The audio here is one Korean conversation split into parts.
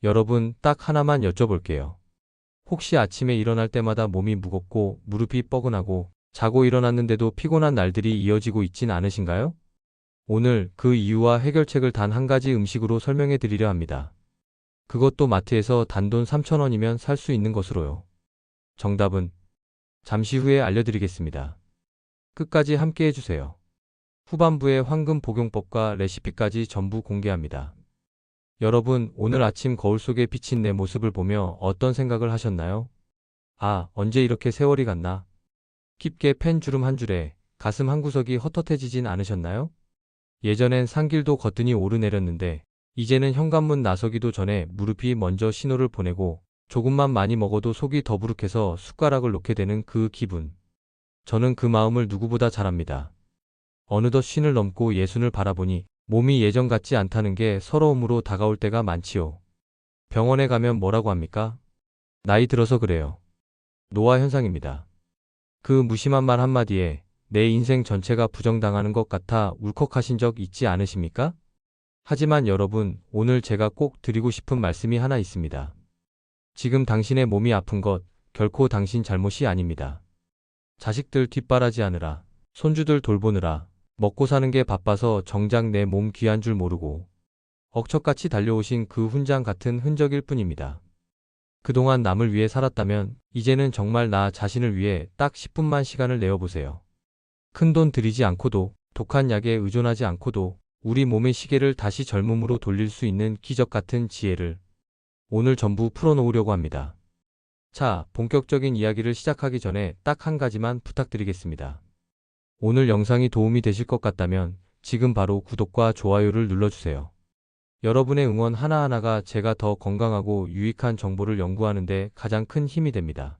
여러분, 딱 하나만 여쭤볼게요. 혹시 아침에 일어날 때마다 몸이 무겁고 무릎이 뻐근하고 자고 일어났는데도 피곤한 날들이 이어지고 있진 않으신가요? 오늘 그 이유와 해결책을 단 한 가지 음식으로 설명해 드리려 합니다. 그것도 마트에서 단돈 3,000원이면 살 수 있는 것으로요. 정답은 잠시 후에 알려드리겠습니다. 끝까지 함께 해주세요. 후반부에 황금 복용법과 레시피까지 전부 공개합니다. 여러분, 오늘 아침 거울 속에 비친 내 모습을 보며 어떤 생각을 하셨나요? 아, 언제 이렇게 세월이 갔나? 깊게 팬 주름 한 줄에 가슴 한 구석이 헛헛해지진 않으셨나요? 예전엔 산길도 거뜬히 오르내렸는데 이제는 현관문 나서기도 전에 무릎이 먼저 신호를 보내고 조금만 많이 먹어도 속이 더부룩해서 숟가락을 놓게 되는 그 기분. 저는 그 마음을 누구보다 잘 압니다. 어느덧 쉰을 넘고 예순을 바라보니 몸이 예전 같지 않다는 게 서러움으로 다가올 때가 많지요. 병원에 가면 뭐라고 합니까? 나이 들어서 그래요. 노화 현상입니다. 그 무심한 말 한마디에 내 인생 전체가 부정당하는 것 같아 울컥하신 적 있지 않으십니까? 하지만 여러분, 오늘 제가 꼭 드리고 싶은 말씀이 하나 있습니다. 지금 당신의 몸이 아픈 것 결코 당신 잘못이 아닙니다. 자식들 뒷바라지하느라, 손주들 돌보느라, 먹고 사는 게 바빠서 정작 내 몸 귀한 줄 모르고 억척같이 달려오신 그 훈장 같은 흔적일 뿐입니다. 그동안 남을 위해 살았다면 이제는 정말 나 자신을 위해 딱 10분만 시간을 내어보세요. 큰돈 들이지 않고도, 독한 약에 의존하지 않고도 우리 몸의 시계를 다시 젊음으로 돌릴 수 있는 기적 같은 지혜를 오늘 전부 풀어놓으려고 합니다. 자, 본격적인 이야기를 시작하기 전에 딱 한 가지만 부탁드리겠습니다. 오늘 영상이 도움이 되실 것 같다면 지금 바로 구독과 좋아요를 눌러주세요. 여러분의 응원 하나하나가 제가 더 건강하고 유익한 정보를 연구하는 데 가장 큰 힘이 됩니다.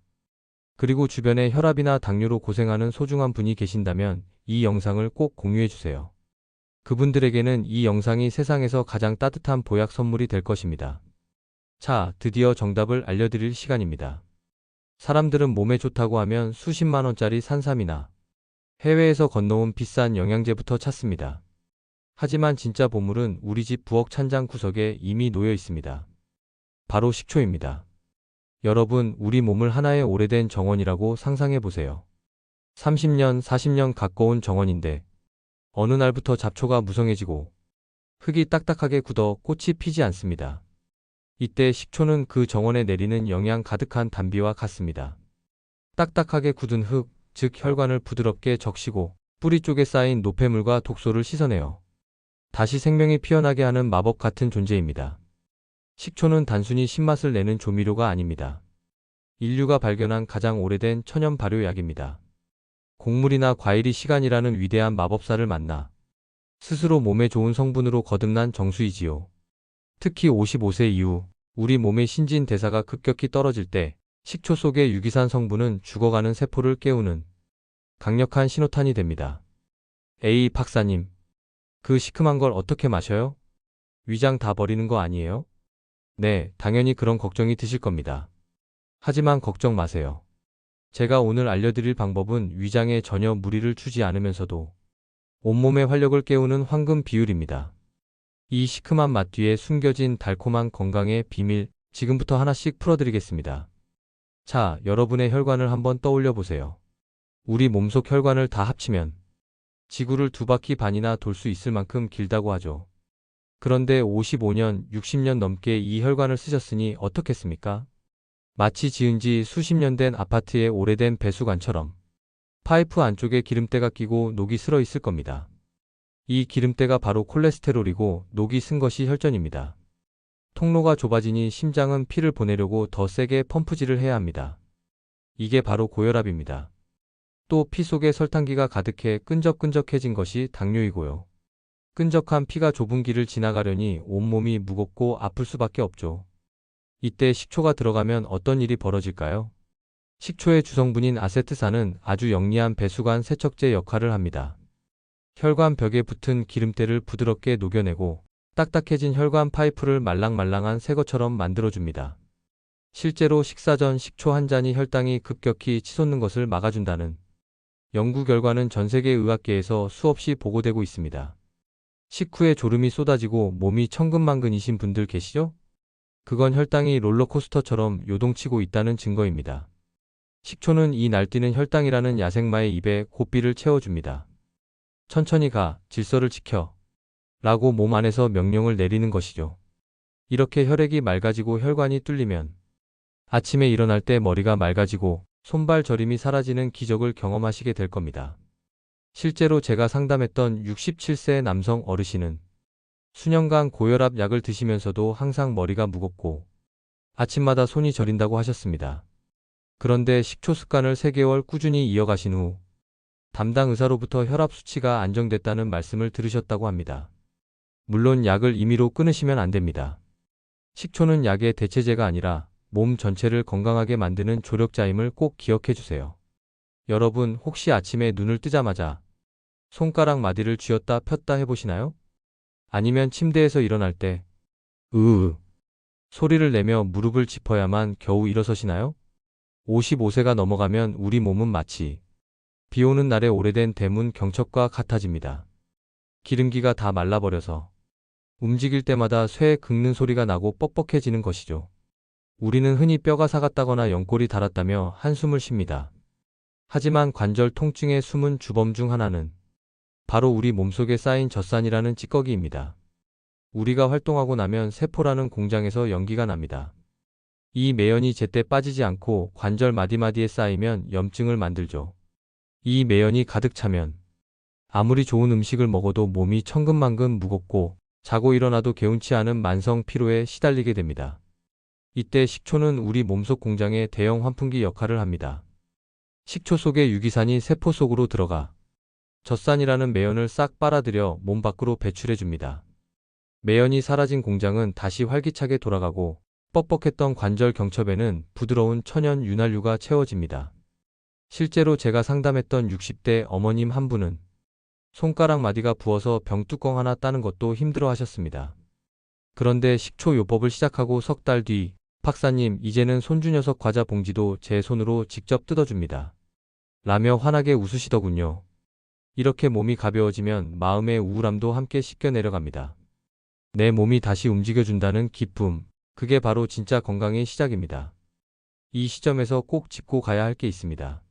그리고 주변에 혈압이나 당뇨로 고생하는 소중한 분이 계신다면 이 영상을 꼭 공유해주세요. 그분들에게는 이 영상이 세상에서 가장 따뜻한 보약 선물이 될 것입니다. 자, 드디어 정답을 알려드릴 시간입니다. 사람들은 몸에 좋다고 하면 수십만 원짜리 산삼이나 해외에서 건너온 비싼 영양제부터 찾습니다. 하지만 진짜 보물은 우리 집 부엌 찬장 구석에 이미 놓여 있습니다. 바로 식초입니다. 여러분, 우리 몸을 하나의 오래된 정원이라고 상상해 보세요. 30년, 40년 가까운 정원인데 어느 날부터 잡초가 무성해지고 흙이 딱딱하게 굳어 꽃이 피지 않습니다. 이때 식초는 그 정원에 내리는 영양 가득한 단비와 같습니다. 딱딱하게 굳은 흙, 즉 혈관을 부드럽게 적시고 뿌리 쪽에 쌓인 노폐물과 독소를 씻어내요. 다시 생명이 피어나게 하는 마법 같은 존재입니다. 식초는 단순히 신맛을 내는 조미료가 아닙니다. 인류가 발견한 가장 오래된 천연 발효약입니다. 곡물이나 과일이 시간이라는 위대한 마법사를 만나 스스로 몸에 좋은 성분으로 거듭난 정수이지요. 특히 55세 이후 우리 몸의 신진대사가 급격히 떨어질 때 식초 속의 유기산 성분은 죽어가는 세포를 깨우는 강력한 신호탄이 됩니다. 에이 박사님, 그 시큼한 걸 어떻게 마셔요? 위장 다 버리는 거 아니에요? 네, 당연히 그런 걱정이 드실 겁니다. 하지만 걱정 마세요. 제가 오늘 알려드릴 방법은 위장에 전혀 무리를 주지 않으면서도 온몸의 활력을 깨우는 황금 비율입니다. 이 시큼한 맛 뒤에 숨겨진 달콤한 건강의 비밀, 지금부터 하나씩 풀어드리겠습니다. 자, 여러분의 혈관을 한번 떠올려 보세요. 우리 몸속 혈관을 다 합치면 지구를 2바퀴 반이나 돌 수 있을 만큼 길다고 하죠. 그런데 55년, 60년 넘게 이 혈관을 쓰셨으니 어떻겠습니까? 마치 지은 지 수십 년 된 아파트의 오래된 배수관처럼 파이프 안쪽에 기름때가 끼고 녹이 슬어 있을 겁니다. 이 기름때가 바로 콜레스테롤이고 녹이 쓴 것이 혈전입니다. 통로가 좁아지니 심장은 피를 보내려고 더 세게 펌프질을 해야 합니다. 이게 바로 고혈압입니다. 또 피 속에 설탕기가 가득해 끈적끈적해진 것이 당뇨이고요. 끈적한 피가 좁은 길을 지나가려니 온몸이 무겁고 아플 수밖에 없죠. 이때 식초가 들어가면 어떤 일이 벌어질까요? 식초의 주성분인 아세트산은 아주 영리한 배수관 세척제 역할을 합니다. 혈관 벽에 붙은 기름때를 부드럽게 녹여내고 딱딱해진 혈관 파이프를 말랑말랑한 새 것처럼 만들어줍니다. 실제로 식사 전 식초 한 잔이 혈당이 급격히 치솟는 것을 막아준다는 연구 결과는 전 세계 의학계에서 수없이 보고되고 있습니다. 식후에 졸음이 쏟아지고 몸이 천근만근이신 분들 계시죠? 그건 혈당이 롤러코스터처럼 요동치고 있다는 증거입니다. 식초는 이 날뛰는 혈당이라는 야생마의 입에 고삐를 채워줍니다. 천천히 가, 질서를 지켜. 라고 몸 안에서 명령을 내리는 것이죠. 이렇게 혈액이 맑아지고 혈관이 뚫리면 아침에 일어날 때 머리가 맑아지고 손발 저림이 사라지는 기적을 경험하시게 될 겁니다. 실제로 제가 상담했던 67세 남성 어르신은 수년간 고혈압 약을 드시면서도 항상 머리가 무겁고 아침마다 손이 저린다고 하셨습니다. 그런데 식초 습관을 3개월 꾸준히 이어가신 후 담당 의사로부터 혈압 수치가 안정됐다는 말씀을 들으셨다고 합니다. 물론 약을 임의로 끊으시면 안 됩니다. 식초는 약의 대체제가 아니라 몸 전체를 건강하게 만드는 조력자임을 꼭 기억해 주세요. 여러분 혹시 아침에 눈을 뜨자마자 손가락 마디를 쥐었다 폈다 해보시나요? 아니면 침대에서 일어날 때 으으 소리를 내며 무릎을 짚어야만 겨우 일어서시나요? 55세가 넘어가면 우리 몸은 마치 비 오는 날에 오래된 대문 경첩과 같아집니다. 기름기가 다 말라버려서 움직일 때마다 쇠 긁는 소리가 나고 뻑뻑해지는 것이죠. 우리는 흔히 뼈가 사갔다거나 연골이 닳았다며 한숨을 쉽니다. 하지만 관절 통증의 숨은 주범 중 하나는 바로 우리 몸속에 쌓인 젖산이라는 찌꺼기입니다. 우리가 활동하고 나면 세포라는 공장에서 연기가 납니다. 이 매연이 제때 빠지지 않고 관절 마디마디에 쌓이면 염증을 만들죠. 이 매연이 가득 차면 아무리 좋은 음식을 먹어도 몸이 천근만근 무겁고 자고 일어나도 개운치 않은 만성 피로에 시달리게 됩니다. 이때 식초는 우리 몸속 공장의 대형 환풍기 역할을 합니다. 식초 속의 유기산이 세포 속으로 들어가 젖산이라는 매연을 싹 빨아들여 몸 밖으로 배출해 줍니다. 매연이 사라진 공장은 다시 활기차게 돌아가고 뻑뻑했던 관절 경첩에는 부드러운 천연 윤활유가 채워집니다. 실제로 제가 상담했던 60대 어머님 한 분은 손가락 마디가 부어서 병뚜껑 하나 따는 것도 힘들어 하셨습니다. 그런데 식초 요법을 시작하고 석 달 뒤, 박사님, 이제는 손주 녀석 과자 봉지도 제 손으로 직접 뜯어줍니다. 라며 환하게 웃으시더군요. 이렇게 몸이 가벼워지면 마음의 우울함도 함께 씻겨 내려갑니다. 내 몸이 다시 움직여준다는 기쁨, 그게 바로 진짜 건강의 시작입니다. 이 시점에서 꼭 짚고 가야 할 게 있습니다.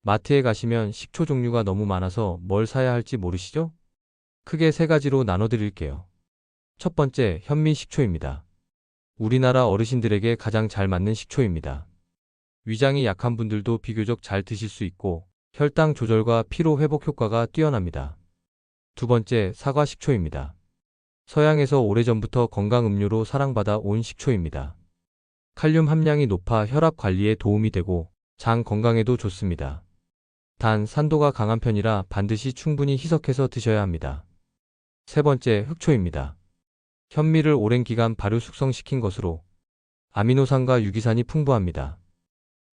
마트에 가시면 식초 종류가 너무 많아서 뭘 사야 할지 모르시죠? 크게 3가지로 나눠드릴게요. 첫 번째, 현미식초입니다. 우리나라 어르신들에게 가장 잘 맞는 식초입니다. 위장이 약한 분들도 비교적 잘 드실 수 있고 혈당 조절과 피로 회복 효과가 뛰어납니다. 두 번째, 사과식초입니다. 서양에서 오래전부터 건강 음료로 사랑받아 온 식초입니다. 칼륨 함량이 높아 혈압 관리에 도움이 되고 장 건강에도 좋습니다. 단, 산도가 강한 편이라 반드시 충분히 희석해서 드셔야 합니다. 세 번째, 흑초입니다. 현미를 오랜 기간 발효 숙성시킨 것으로 아미노산과 유기산이 풍부합니다.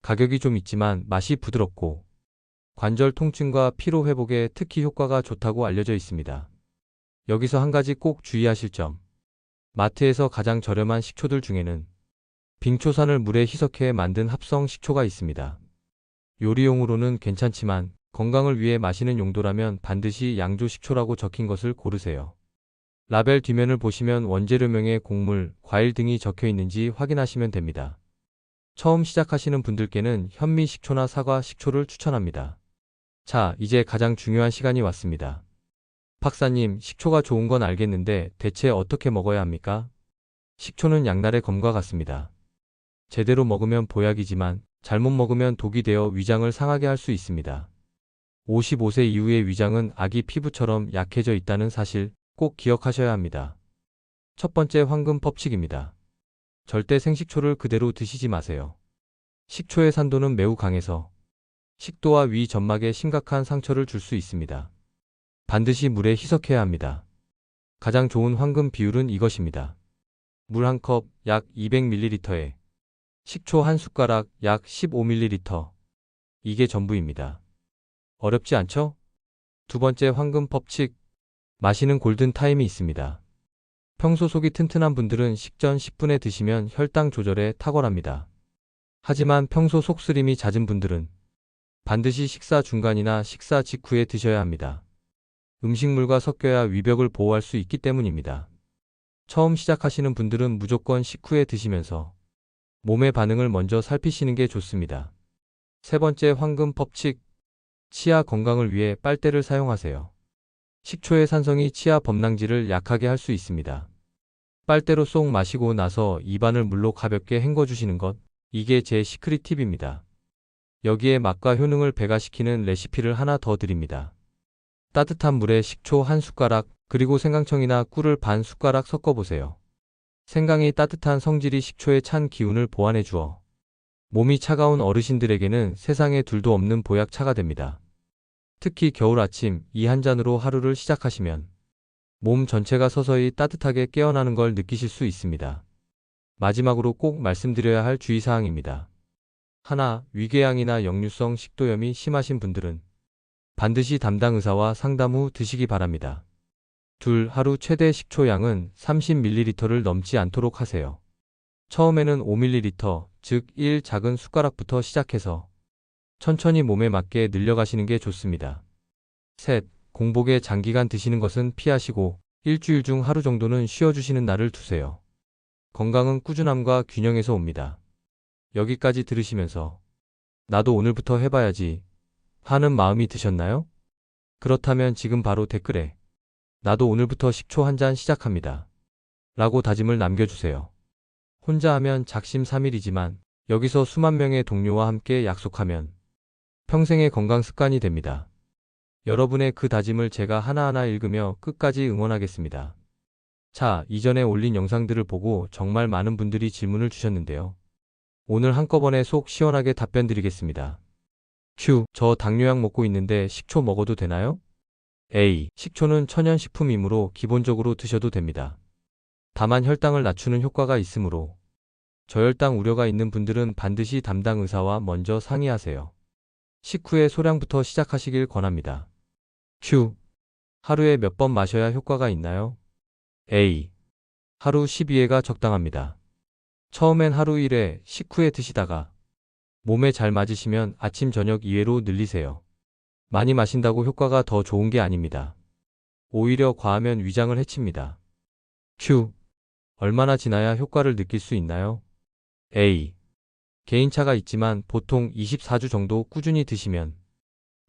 가격이 좀 있지만 맛이 부드럽고 관절 통증과 피로 회복에 특히 효과가 좋다고 알려져 있습니다. 여기서 한 가지 꼭 주의하실 점. 마트에서 가장 저렴한 식초들 중에는 빙초산을 물에 희석해 만든 합성 식초가 있습니다. 요리용으로는 괜찮지만 건강을 위해 마시는 용도라면 반드시 양조식초라고 적힌 것을 고르세요. 라벨 뒷면을 보시면 원재료명에 곡물, 과일 등이 적혀 있는지 확인하시면 됩니다. 처음 시작하시는 분들께는 현미 식초나 사과 식초를 추천합니다. 자, 이제 가장 중요한 시간이 왔습니다. 박사님, 식초가 좋은 건 알겠는데 대체 어떻게 먹어야 합니까? 식초는 양날의 검과 같습니다. 제대로 먹으면 보약이지만 잘못 먹으면 독이 되어 위장을 상하게 할 수 있습니다. 55세 이후의 위장은 아기 피부처럼 약해져 있다는 사실 꼭 기억하셔야 합니다. 첫 번째, 황금 법칙입니다. 절대 생식초를 그대로 드시지 마세요. 식초의 산도는 매우 강해서 식도와 위 점막에 심각한 상처를 줄 수 있습니다. 반드시 물에 희석해야 합니다. 가장 좋은 황금 비율은 이것입니다. 물 1컵 약 200ml에 식초 1숟가락 약 15ml. 이게 전부입니다. 어렵지 않죠? 두 번째, 황금 법칙. 마시는 골든 타임이 있습니다. 평소 속이 튼튼한 분들은 식전 10분에 드시면 혈당 조절에 탁월합니다. 하지만 평소 속쓰림이 잦은 분들은 반드시 식사 중간이나 식사 직후에 드셔야 합니다. 음식물과 섞여야 위벽을 보호할 수 있기 때문입니다. 처음 시작하시는 분들은 무조건 식후에 드시면서 몸의 반응을 먼저 살피시는 게 좋습니다. 세 번째, 황금 법칙. 치아 건강을 위해 빨대를 사용하세요. 식초의 산성이 치아 범랑질을 약하게 할 수 있습니다. 빨대로 쏙 마시고 나서 입안을 물로 가볍게 헹궈주시는 것, 이게 제 시크릿 팁입니다. 여기에 맛과 효능을 배가시키는 레시피를 하나 더 드립니다. 따뜻한 물에 식초 한 숟가락, 그리고 생강청이나 꿀을 반 숟가락 섞어보세요. 생강이 따뜻한 성질이 식초의 찬 기운을 보완해 주어 몸이 차가운 어르신들에게는 세상에 둘도 없는 보약차가 됩니다. 특히 겨울 아침 이 한 잔으로 하루를 시작하시면 몸 전체가 서서히 따뜻하게 깨어나는 걸 느끼실 수 있습니다. 마지막으로 꼭 말씀드려야 할 주의사항입니다. 하나, 위궤양이나 역류성 식도염이 심하신 분들은 반드시 담당 의사와 상담 후 드시기 바랍니다. 둘, 하루 최대 식초 양은 30ml를 넘지 않도록 하세요. 처음에는 5ml, 즉 1 작은 숟가락부터 시작해서 천천히 몸에 맞게 늘려가시는 게 좋습니다. 셋, 공복에 장기간 드시는 것은 피하시고 일주일 중 하루 정도는 쉬어주시는 날을 두세요. 건강은 꾸준함과 균형에서 옵니다. 여기까지 들으시면서 나도 오늘부터 해봐야지 하는 마음이 드셨나요? 그렇다면 지금 바로 댓글에 나도 오늘부터 식초 한 잔 시작합니다 라고 다짐을 남겨주세요. 혼자 하면 작심삼일이지만 여기서 수만 명의 동료와 함께 약속하면 평생의 건강 습관이 됩니다. 여러분의 그 다짐을 제가 하나하나 읽으며 끝까지 응원하겠습니다. 자, 이전에 올린 영상들을 보고 정말 많은 분들이 질문을 주셨는데요. 오늘 한꺼번에 속 시원하게 답변 드리겠습니다. Q. 저 당뇨약 먹고 있는데 식초 먹어도 되나요? A. 식초는 천연식품이므로 기본적으로 드셔도 됩니다. 다만 혈당을 낮추는 효과가 있으므로 저혈당 우려가 있는 분들은 반드시 담당 의사와 먼저 상의하세요. 식후에 소량부터 시작하시길 권합니다. Q. 하루에 몇 번 마셔야 효과가 있나요? A. 하루 12회가 적당합니다. 처음엔 하루 1회, 식후에 드시다가 몸에 잘 맞으시면 아침 저녁 2회로 늘리세요. 많이 마신다고 효과가 더 좋은 게 아닙니다. 오히려 과하면 위장을 해칩니다. Q. 얼마나 지나야 효과를 느낄 수 있나요? A. 개인차가 있지만 보통 24주 정도 꾸준히 드시면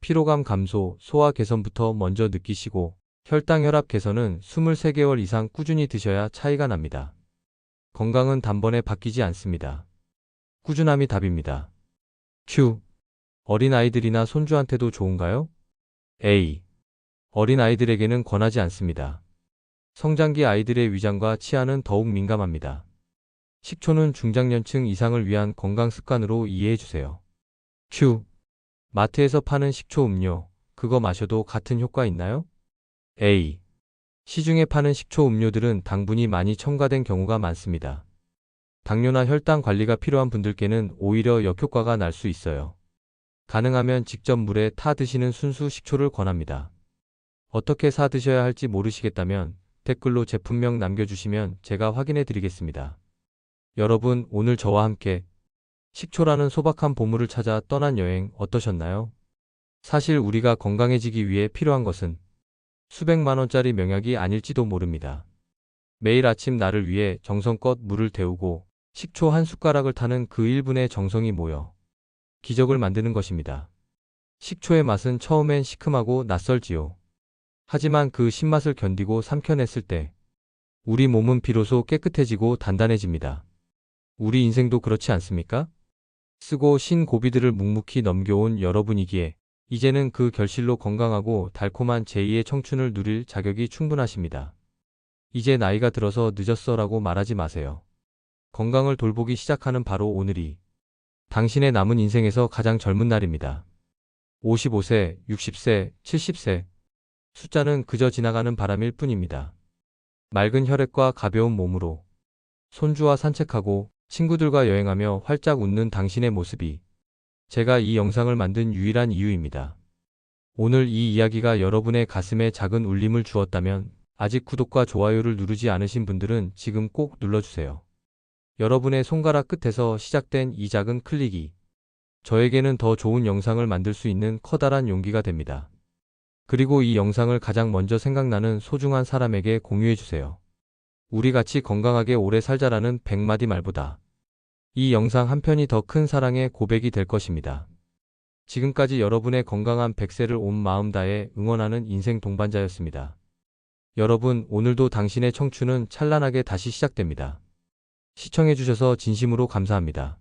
피로감 감소, 소화 개선부터 먼저 느끼시고 혈당 혈압 개선은 23개월 이상 꾸준히 드셔야 차이가 납니다. 건강은 단번에 바뀌지 않습니다. 꾸준함이 답입니다. Q. 어린아이들이나 손주한테도 좋은가요? A. 어린아이들에게는 권하지 않습니다. 성장기 아이들의 위장과 치아는 더욱 민감합니다. 식초는 중장년층 이상을 위한 건강 습관으로 이해해 주세요. Q. 마트에서 파는 식초 음료, 그거 마셔도 같은 효과 있나요? A. 시중에 파는 식초 음료들은 당분이 많이 첨가된 경우가 많습니다. 당뇨나 혈당 관리가 필요한 분들께는 오히려 역효과가 날 수 있어요. 가능하면 직접 물에 타 드시는 순수 식초를 권합니다. 어떻게 사 드셔야 할지 모르시겠다면 댓글로 제품명 남겨주시면 제가 확인해 드리겠습니다. 여러분, 오늘 저와 함께 식초라는 소박한 보물을 찾아 떠난 여행 어떠셨나요? 사실 우리가 건강해지기 위해 필요한 것은 수백만 원짜리 명약이 아닐지도 모릅니다. 매일 아침 나를 위해 정성껏 물을 데우고 식초 한 숟가락을 타는 그 1분의 정성이 모여 기적을 만드는 것입니다. 식초의 맛은 처음엔 시큼하고 낯설지요. 하지만 그 신맛을 견디고 삼켜냈을 때 우리 몸은 비로소 깨끗해지고 단단해집니다. 우리 인생도 그렇지 않습니까? 쓰고 신 고비들을 묵묵히 넘겨온 여러분이기에 이제는 그 결실로 건강하고 달콤한 제2의 청춘을 누릴 자격이 충분하십니다. 이제 나이가 들어서 늦었어라고 말하지 마세요. 건강을 돌보기 시작하는 바로 오늘이 당신의 남은 인생에서 가장 젊은 날입니다. 55세, 60세, 70세. 숫자는 그저 지나가는 바람일 뿐입니다. 맑은 혈액과 가벼운 몸으로 손주와 산책하고 친구들과 여행하며 활짝 웃는 당신의 모습이 제가 이 영상을 만든 유일한 이유입니다. 오늘 이 이야기가 여러분의 가슴에 작은 울림을 주었다면 아직 구독과 좋아요를 누르지 않으신 분들은 지금 꼭 눌러주세요. 여러분의 손가락 끝에서 시작된 이 작은 클릭이 저에게는 더 좋은 영상을 만들 수 있는 커다란 용기가 됩니다. 그리고 이 영상을 가장 먼저 생각나는 소중한 사람에게 공유해주세요. 우리 같이 건강하게 오래 살자라는 100마디 말보다 이 영상 한 편이 더 큰 사랑의 고백이 될 것입니다. 지금까지 여러분의 건강한 100세를 온 마음 다해 응원하는 인생 동반자였습니다. 여러분, 오늘도 당신의 청춘은 찬란하게 다시 시작됩니다. 시청해주셔서 진심으로 감사합니다.